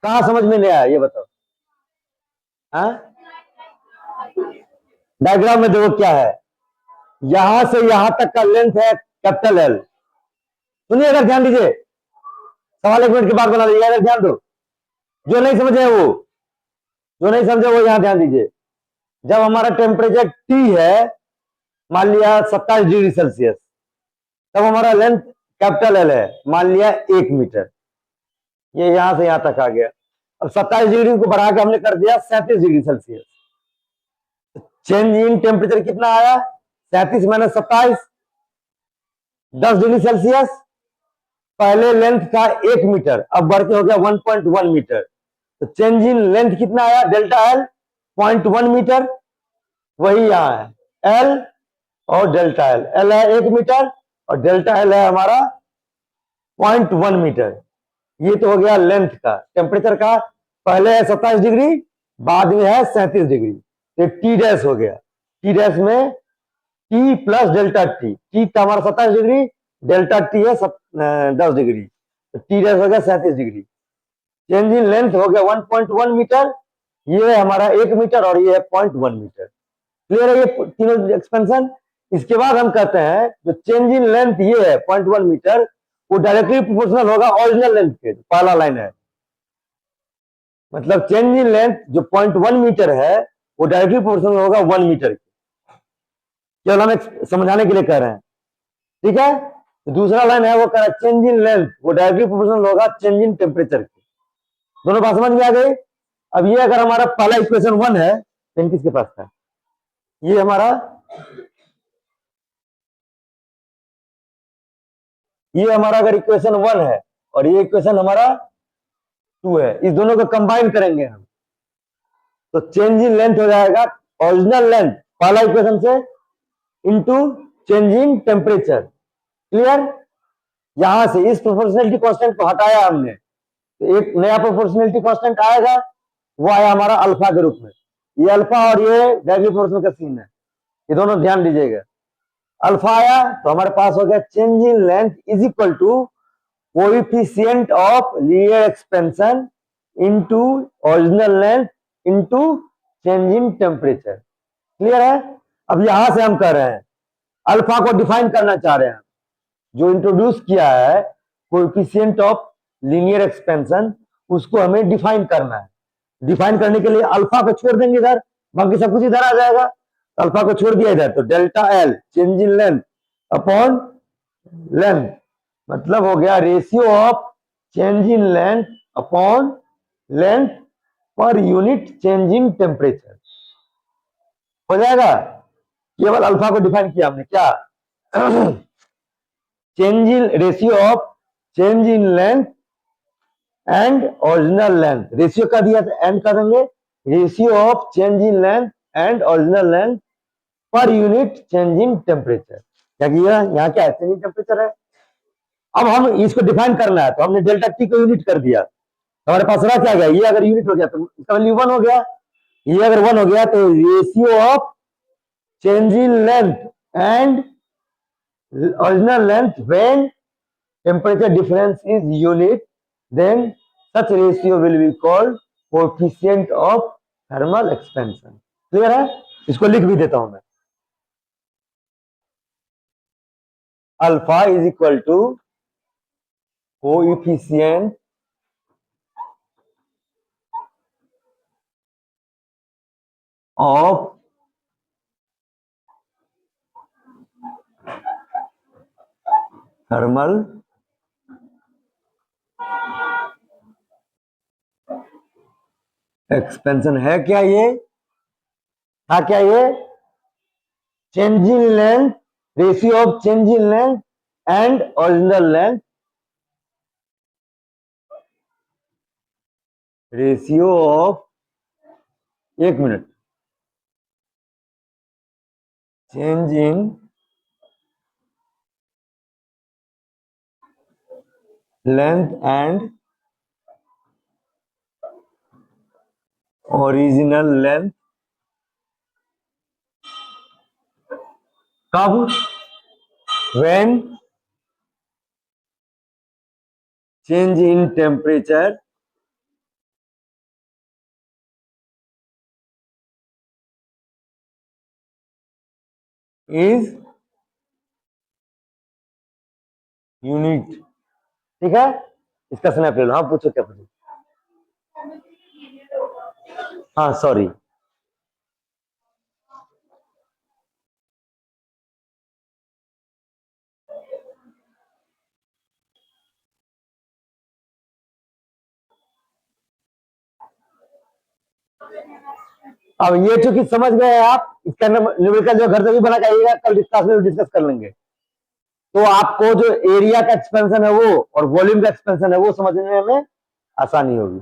कहाँ समझ में नहीं आया ये बताओ। हाँ, डायग्राम में देखो क्या है, यहां से यहां तक का लेंथ है कैपिटल एल। सुनिए, अगर ध्यान दीजिए, सवाल 1 मिनट के बाद बना लीजिए, अगर ध्यान दो। जो नहीं समझे वो, जो नहीं समझे वो यहां ध्यान दीजिए। जब हमारा टेम्परेचर टी है, मान लिया 27 डिग्री सेल्सियस, तब हमारा लेंथ कैपिटल एल है, मान लिया 1 मीटर। ये यहां से यहां तक आ गया। अब 27 डिग्री को बढ़ा के हमने कर दिया 37 degree Celsius. Change in temperature कितना आया? 37 - 27, 10 डिग्री सेल्सियस। पहले लेंथ था 1 मीटर, अब बढ़ के हो गया 1.1 मीटर। तो चेंज इन लेंथ कितना आया? Delta L 0.1 meter. वही यहां है एल और डेल्टा एल। एल है 1 मीटर और डेल्टा एल है हमारा 0.1 मीटर। ये तो हो गया लेंथ का, टेम्परेचर का। पहले है 27 डिग्री, बाद में है 37 डिग्री। तो टी डैश हो गया। टी डैश में T plus delta T. T था हमारा 27 डिग्री, डेल्टा टी है 10 डिग्री, तो टी डैश हो गया 37 डिग्री। चेंज इन लेंथ हो गया 1.1 मीटर। ये है हमारा 1 मीटर और ये है 0.1 मीटर। क्लियर है ये तीनों एक्सपेंशन। इसके बाद हम कहते हैं जो चेंज इन लेंथ ये है 0.1 मीटर, वो डायरेक्टली प्रोपोर्शनल होगा ओरिजिनल लेंथ के। पहला लाइन है, मतलब चेंज इन लेंथ जो 0.1 मीटर है वो डायरेक्टली प्रोपोर्शनल होगा 1 मीटर के। केवल हम समझाने के लिए कह रहे हैं, ठीक है। तो दूसरा लाइन है वो कह रहा है चेंज इन लेंथ वो डायरेक्टली प्रोपोर्शनल होगा चेंज इन टेम्परेचर के। दोनों बात समझ में आ गई। अब ये अगर हमारा पहला इक्वेशन 1 है, पेन किसके पास था? ये हमारा, ये हमारा अगर इक्वेशन 1 है और ये इक्वेशन हमारा 2 है, इस दोनों को कंबाइन करेंगे हम, तो चेंज इन लेंथ हो जाएगा ओरिजिनल लेंथ पहला इक्वेशन से into change in temperature. Clear? यहां से इस प्रोपोर्शनलिटी कांस्टेंट को हटाया हमने, तो एक नया प्रोपोर्शनलिटी कांस्टेंट आएगा, वो आया हमारा अल्फा के रूप में। ये अल्फा और ये डायरेक्टली प्रोपोर्शनल का सीन है, ये दोनों ध्यान दीजिएगा। अल्फा आया तो हमारे पास हो गया change in length is equal to coefficient of linear expansion into original length into change in temperature. Clear है? अब यहां से हम कह रहे हैं अल्फा को डिफाइन करना चाह रहे हैं, जो इंट्रोड्यूस किया है कोएफिशिएंट ऑफ लीनियर एक्सपेंशन, उसको हमें डिफाइन करना है। डिफाइन करने के लिए अल्फा को छोड़ देंगे इधर, बाकी सब कुछ इधर आ जाएगा। तो अल्फा को छोड़ दिया इधर, तो delta L change in length upon length, मतलब हो गया ratio of change in length upon length per unit change in temperature. हो जाएगा। केवल अल्फा को डिफाइन किया हमने, क्या? Change in ratio of change in length and original length. Ratio का दिया तो एंड कर देंगे, ratio of change in length and original length per unit change in temperature. क्या किया? यहाँ क्या है? चेंज इन टेम्परेचर है। अब हम इसको डिफाइन करना है, तो हमने डेल्टा टी को यूनिट कर दिया, हमारे पास रहा क्या गया? ये अगर यूनिट हो गया तो इसका वैल्यू 1 हो गया। ये अगर 1 हो गया तो ratio of change in length and original length when temperature difference is unit, then such ratio will be called coefficient of thermal expansion। Clear है? इसको लिख भी देता हूं मैं। Alpha is equal to coefficient of thermal expansion. है क्या ये? था क्या ये? Change in length, ratio of change in length and original length, ratio of, 1 minute, change in length and original length कब? When change in temperature is unit. ठीक है, इसका स्नैप ले लो। हाँ पूछो, क्या पूछो? हाँ सॉरी। अब ये चूंकि समझ गए आप, इसका न्यूमेरिकल जो घर से भी बना के आइएगा, कल क्लास में डिस्कस कर लेंगे। तो आपको जो एरिया का एक्सपेंशन है वो और वॉल्यूम का एक्सपेंशन है वो समझने में आसानी होगी।